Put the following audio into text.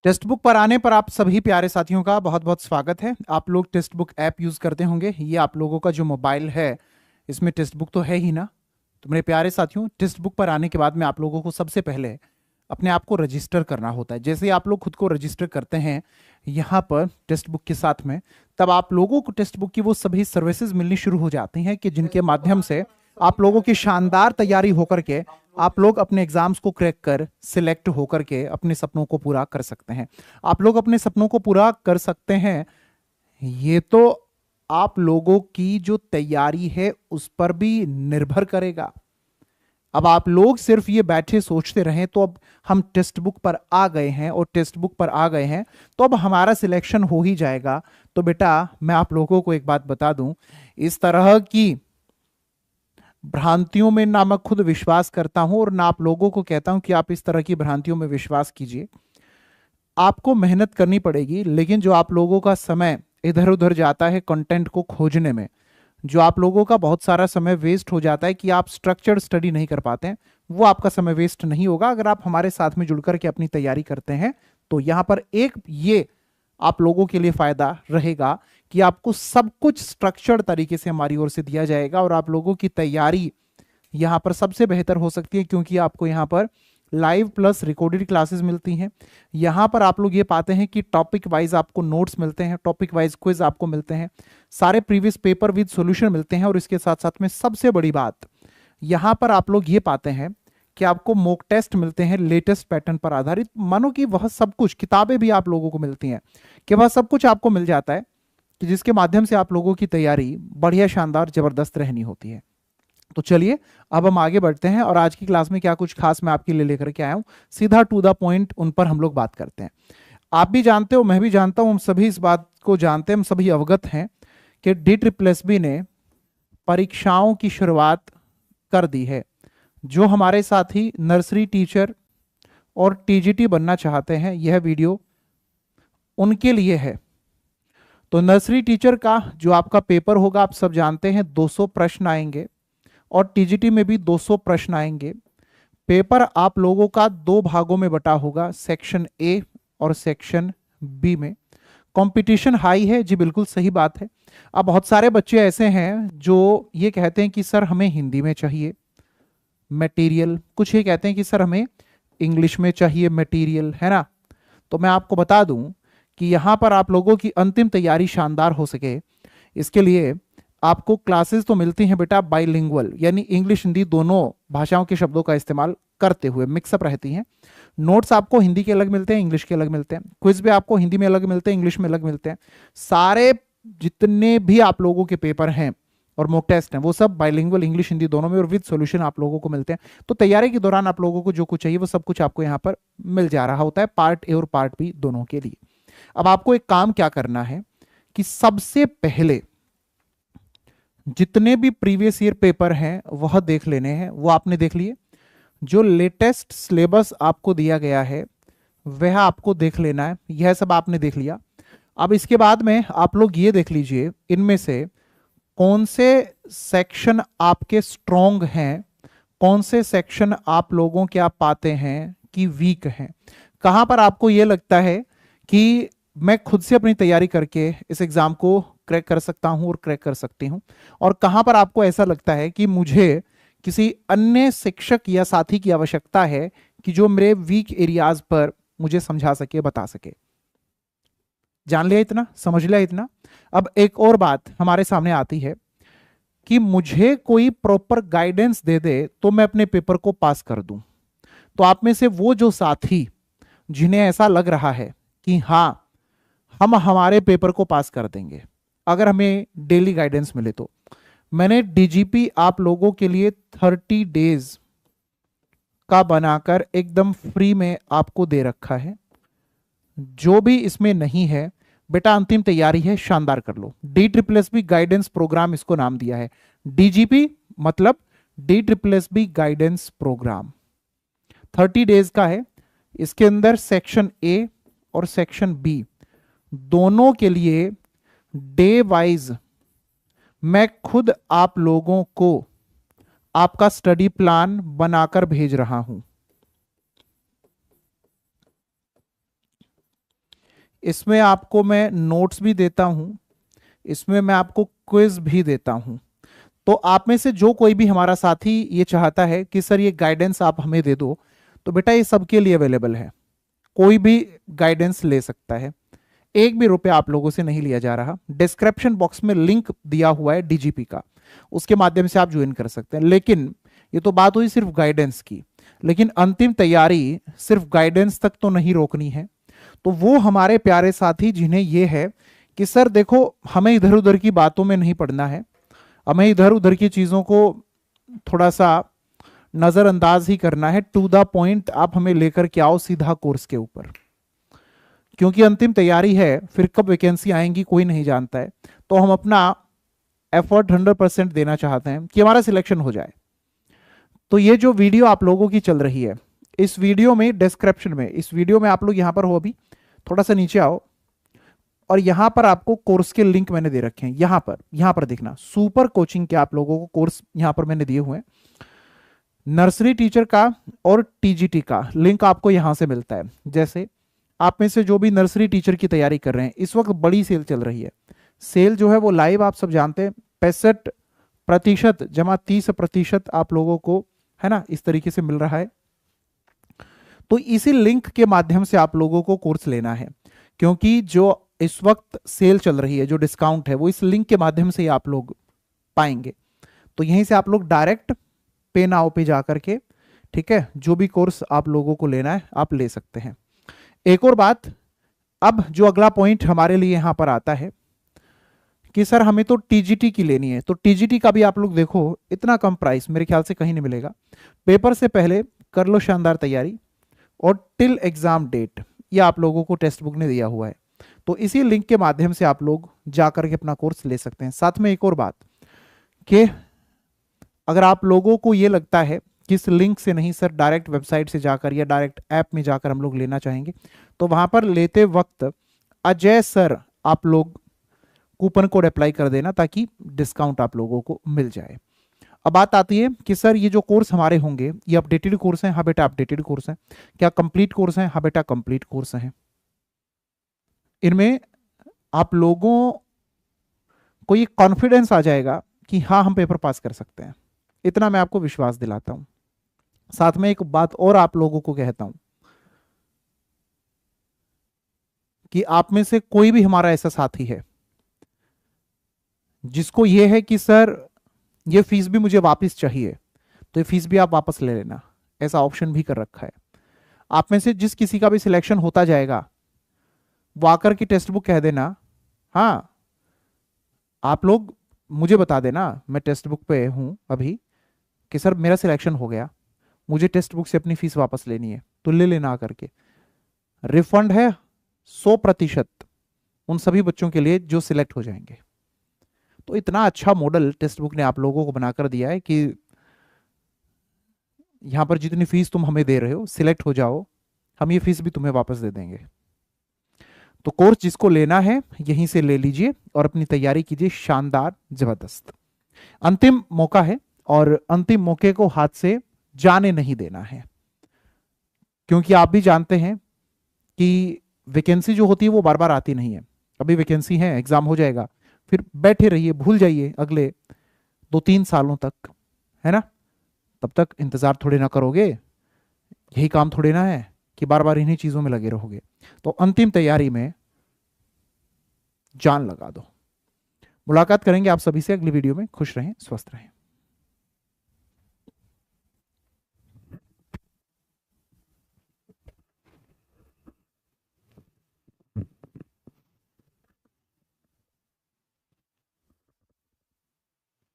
Text book पर आने पर आप सभी प्यारे साथियों का बहुत बहुत स्वागत है। आप लोग टेक्स्ट बुक ऐप यूज करते होंगे। ये आप लोगों का जो मोबाइल है इसमें टेक्स्ट बुक तो है ही ना। तो मेरे प्यारे साथियों, टेक्स्ट बुक पर आने के बाद में आप लोगों को सबसे पहले अपने आप को रजिस्टर करना होता है। जैसे ही आप लोग खुद को रजिस्टर करते हैं यहाँ पर टेक्स्ट बुक के साथ में, तब आप लोगों को टेक्स्ट बुक की वो सभी सर्विसेज मिलनी शुरू हो जाती हैं कि जिनके माध्यम से आप लोगों की शानदार तैयारी होकर के आप लोग अपने एग्जाम्स को क्रैक कर सिलेक्ट होकर के अपने सपनों को पूरा कर सकते हैं। आप लोग अपने सपनों को पूरा कर सकते हैं, ये तो आप लोगों की जो तैयारी है उस पर भी निर्भर करेगा। अब आप लोग सिर्फ ये बैठे सोचते रहें तो अब हम टेक्स्ट बुक पर आ गए हैं और टेक्स्ट बुक पर आ गए हैं तो अब हमारा सिलेक्शन हो ही जाएगा। तो बेटा मैं आप लोगों को एक बात बता दूं, इस तरह की भ्रांतियों में ना मैं खुद विश्वास करता हूं और ना आप लोगों को कहता हूं कि आप इस तरह की भ्रांतियों में विश्वास कीजिए। आपको मेहनत करनी पड़ेगी, लेकिन जो आप लोगों का समय इधर उधर जाता है कंटेंट को खोजने में, जो आप लोगों का बहुत सारा समय वेस्ट हो जाता है कि आप स्ट्रक्चर्ड स्टडी नहीं कर पाते हैं, वो आपका समय वेस्ट नहीं होगा अगर आप हमारे साथ में जुड़कर के अपनी तैयारी करते हैं। तो यहां पर एक ये आप लोगों के लिए फायदा रहेगा कि आपको सब कुछ स्ट्रक्चर्ड तरीके से हमारी ओर से दिया जाएगा और आप लोगों की तैयारी यहां पर सबसे बेहतर हो सकती है, क्योंकि आपको यहां पर लाइव प्लस रिकॉर्डेड क्लासेस मिलती हैं। यहां पर आप लोग ये पाते हैं कि टॉपिक वाइज आपको नोट्स मिलते हैं, टॉपिक वाइज क्विज आपको मिलते हैं, सारे प्रीवियस पेपर विद सॉल्यूशन मिलते हैं और इसके साथ साथ में सबसे बड़ी बात यहां पर आप लोग ये पाते हैं कि आपको मॉक टेस्ट मिलते हैं लेटेस्ट पैटर्न पर आधारित। मानो कि वह सब कुछ, किताबें भी आप लोगों को मिलती हैं कि वह सब कुछ आपको मिल जाता है कि जिसके माध्यम से आप लोगों की तैयारी बढ़िया शानदार जबरदस्त रहनी होती है। तो चलिए अब हम आगे बढ़ते हैं और आज की क्लास में क्या कुछ खास मैं आपके लिए लेकर के आया हूं, सीधा टू द पॉइंट उन पर हम लोग बात करते हैं। आप भी जानते हो, मैं भी जानता हूं, हम सभी इस बात को जानते हैं, हम सभी अवगत हैं कि DSSB ने परीक्षाओं की शुरुआत कर दी है। जो हमारे साथी नर्सरी टीचर और TGT बनना चाहते हैं, यह वीडियो उनके लिए है। तो नर्सरी टीचर का जो आपका पेपर होगा, आप सब जानते हैं 200 प्रश्न आएंगे और TGT में भी 200 प्रश्न आएंगे। पेपर आप लोगों का दो भागों में बटा होगा, सेक्शन ए और सेक्शन बी में। कंपटीशन हाई है जी, बिल्कुल सही बात है। अब बहुत सारे बच्चे ऐसे हैं जो ये कहते हैं कि सर हमें हिंदी में चाहिए मटेरियल, कुछ ये कहते हैं कि सर हमें इंग्लिश में चाहिए मटेरियल, है ना। तो मैं आपको बता दूं कि यहां पर आप लोगों की अंतिम तैयारी शानदार हो सके, इसके लिए आपको क्लासेस तो मिलती हैं बेटा बाइलिंगुअल, यानी इंग्लिश हिंदी दोनों भाषाओं के शब्दों का इस्तेमाल करते हुए मिक्सअप रहती हैं। नोट्स आपको हिंदी के अलग मिलते हैं, इंग्लिश के अलग मिलते हैं। क्विज भी आपको हिंदी में अलग मिलते हैं, इंग्लिश में अलग मिलते हैं। सारे जितने भी आप लोगों के पेपर हैं और मॉक टेस्ट हैं वो सब बाइलिंगुअल इंग्लिश हिंदी दोनों में और विद सॉल्यूशन आप लोगों को मिलते हैं। तो तैयारी के दौरान आप लोगों को जो कुछ चाहिए वो सब कुछ आपको यहाँ पर मिल जा रहा होता है, पार्ट ए और पार्ट बी दोनों के लिए। अब आपको एक काम क्या करना है कि सबसे पहले जितने भी प्रीवियस ईयर पेपर हैं वह देख लेने हैं। वो आपने देख लिए, जो लेटेस्ट सिलेबस आपको दिया गया है वह आपको देख लेना है, यह सब आपने देख लिया। अब इसके बाद में आप लोग ये देख लीजिए इनमें से कौन से सेक्शन आपके स्ट्रॉन्ग हैं, कौन से सेक्शन आप लोगों के आप पाते हैं कि वीक हैं। कहां पर आपको यह लगता है कि मैं खुद से अपनी तैयारी करके इस एग्जाम को क्रैक कर सकता हूं और क्रैक कर सकती हूं, और कहां पर आपको ऐसा लगता है कि मुझे किसी अन्य शिक्षक या साथी की आवश्यकता है कि जो मेरे वीक एरियाज पर मुझे समझा सके, बता सके। जान लिया इतना, समझ लिया इतना। अब एक और बात हमारे सामने आती है कि मुझे कोई प्रॉपर गाइडेंस दे दे तो मैं अपने पेपर को पास कर दूं। तो आप में से वो जो साथी जिन्हें ऐसा लग रहा है कि हां हम हमारे पेपर को पास कर देंगे अगर हमें डेली गाइडेंस मिले, तो मैंने DGP आप लोगों के लिए 30 डेज का बनाकर एकदम फ्री में आपको दे रखा है। जो भी इसमें नहीं है बेटा, अंतिम तैयारी है, शानदार कर लो। DSSB गाइडेंस प्रोग्राम इसको नाम दिया है। DGP मतलब DSSB गाइडेंस प्रोग्राम 30 डेज का है। इसके अंदर सेक्शन ए और सेक्शन बी दोनों के लिए डे वाइज मैं खुद आप लोगों को आपका स्टडी प्लान बनाकर भेज रहा हूं। इसमें आपको मैं नोट्स भी देता हूं, इसमें मैं आपको क्विज भी देता हूं। तो आप में से जो कोई भी हमारा साथी ये चाहता है कि सर ये गाइडेंस आप हमें दे दो, तो बेटा ये सबके लिए अवेलेबल है, कोई भी गाइडेंस ले सकता है, एक भी रुपया आप लोगों से नहीं लिया जा रहा। डिस्क्रिप्शन बॉक्स में लिंक दिया हुआ है डीजीपी का, उसके माध्यम से आप ज्वाइन कर सकते हैं। लेकिन ये तो बात हुई सिर्फ गाइडेंस की, लेकिन अंतिम तैयारी सिर्फ गाइडेंस तक तो नहीं रोकनी है। तो वो हमारे प्यारे साथी जिन्हें ये है कि सर देखो हमें इधर उधर की बातों में नहीं पड़ना है, हमें इधर उधर की चीजों को थोड़ा सा नजरअंदाज ही करना है, टू द पॉइंट आप हमें लेकर के आओ सीधा कोर्स के ऊपर, क्योंकि अंतिम तैयारी है, फिर कब वैकेंसी आएंगी कोई नहीं जानता है। तो हम अपना एफर्ट 100% देना चाहते हैं कि हमारा सिलेक्शन हो जाए। तो ये जो वीडियो आप लोगों की चल रही है, इस वीडियो में डिस्क्रिप्शन में, इस वीडियो में आप लोग यहां पर हो, अभी थोड़ा सा नीचे आओ और यहां पर आपको कोर्स के लिंक मैंने दे रखे हैं। यहां पर देखना, सुपर कोचिंग के आप लोगों को कोर्स यहां पर मैंने दिए हुए हैं। नर्सरी टीचर का और टीजीटी का लिंक आपको यहां से मिलता है। जैसे आप में से जो भी नर्सरी टीचर की तैयारी कर रहे हैं, इस वक्त बड़ी सेल चल रही है। सेल जो है वो लाइव आप सब जानते हैं, 65% जमा 30% आप लोगों को, है ना, इस तरीके से मिल रहा है। तो इसी लिंक के माध्यम से आप लोगों को कोर्स लेना है, क्योंकि जो इस वक्त सेल चल रही है, जो डिस्काउंट है, वो इस लिंक के माध्यम से ही आप लोग पाएंगे। तो यहीं से आप लोग डायरेक्ट पे नाउ पे जाकर के, ठीक है, जो भी कोर्स आप लोगों को लेना है आप ले सकते हैं। एक और बात, अब जो अगला पॉइंट हमारे लिए यहां पर आता है कि सर हमें तो टीजीटी की लेनी है। तो टीजीटी का भी आप लोग देखो, इतना कम प्राइस मेरे ख्याल से कहीं नहीं मिलेगा। पेपर से पहले कर लो शानदार तैयारी, और टिल एग्जाम डेट ये आप लोगों को टेक्स्ट बुक ने दिया हुआ है। तो इसी लिंक के माध्यम से आप लोग जाकर के अपना कोर्स ले सकते हैं। साथ में एक और बात कि अगर आप लोगों को ये लगता है कि इस लिंक से नहीं सर, डायरेक्ट वेबसाइट से जाकर या डायरेक्ट ऐप में जाकर हम लोग लेना चाहेंगे, तो वहां पर लेते वक्त अजय सर आप लोग कूपन कोड अप्लाई कर देना, ताकि डिस्काउंट आप लोगों को मिल जाए। अब बात आती है कि सर ये जो कोर्स हमारे होंगे ये अपडेटेड कोर्स हैं? हाँ बेटा अपडेटेड कोर्स हैं। क्या कंप्लीट कोर्स हैं? हाँ बेटा कंप्लीट कोर्स हैं। इनमें आप लोगों को ये कॉन्फिडेंस आ जाएगा कि हाँ हम पेपर पास कर सकते हैं, इतना मैं आपको विश्वास दिलाता हूं। साथ में एक बात और आप लोगों को कहता हूं कि आप में से कोई भी हमारा ऐसा साथी है जिसको ये है कि सर ये फीस भी मुझे वापस चाहिए, तो ये फीस भी आप वापस ले लेना, ऐसा ऑप्शन भी कर रखा है। आप में से जिस किसी का भी सिलेक्शन होता जाएगा वो आकर की टेक्स्ट बुक कह देना, हाँ आप लोग मुझे बता देना, मैं टेक्स्ट बुक पे हूं अभी, कि सर मेरा सिलेक्शन हो गया, मुझे टेक्स्ट बुक से अपनी फीस वापस लेनी है, तो ले लेना आकर के। रिफंड है 100% उन सभी बच्चों के लिए जो सिलेक्ट हो जाएंगे। तो इतना अच्छा मॉडल टेक्स्ट बुक ने आप लोगों को बनाकर दिया है कि यहां पर जितनी फीस तुम हमें दे रहे हो, सिलेक्ट हो जाओ, हम ये फीस भी तुम्हें वापस दे देंगे। तो कोर्स जिसको लेना है यहीं से ले लीजिए और अपनी तैयारी कीजिए शानदार जबरदस्त। अंतिम मौका है और अंतिम मौके को हाथ से जाने नहीं देना है, क्योंकि आप भी जानते हैं कि वैकेंसी जो होती है वो बार बार आती नहीं है। अभी वैकेंसी है, एग्जाम हो जाएगा, फिर बैठे रहिए, भूल जाइए अगले 2-3 सालों तक, है ना। तब तक इंतजार थोड़े ना करोगे, यही काम थोड़े ना है कि बार बार इन्हीं चीजों में लगे रहोगे। तो अंतिम तैयारी में जान लगा दो। मुलाकात करेंगे आप सभी से अगली वीडियो में। खुश रहें, स्वस्थ रहें।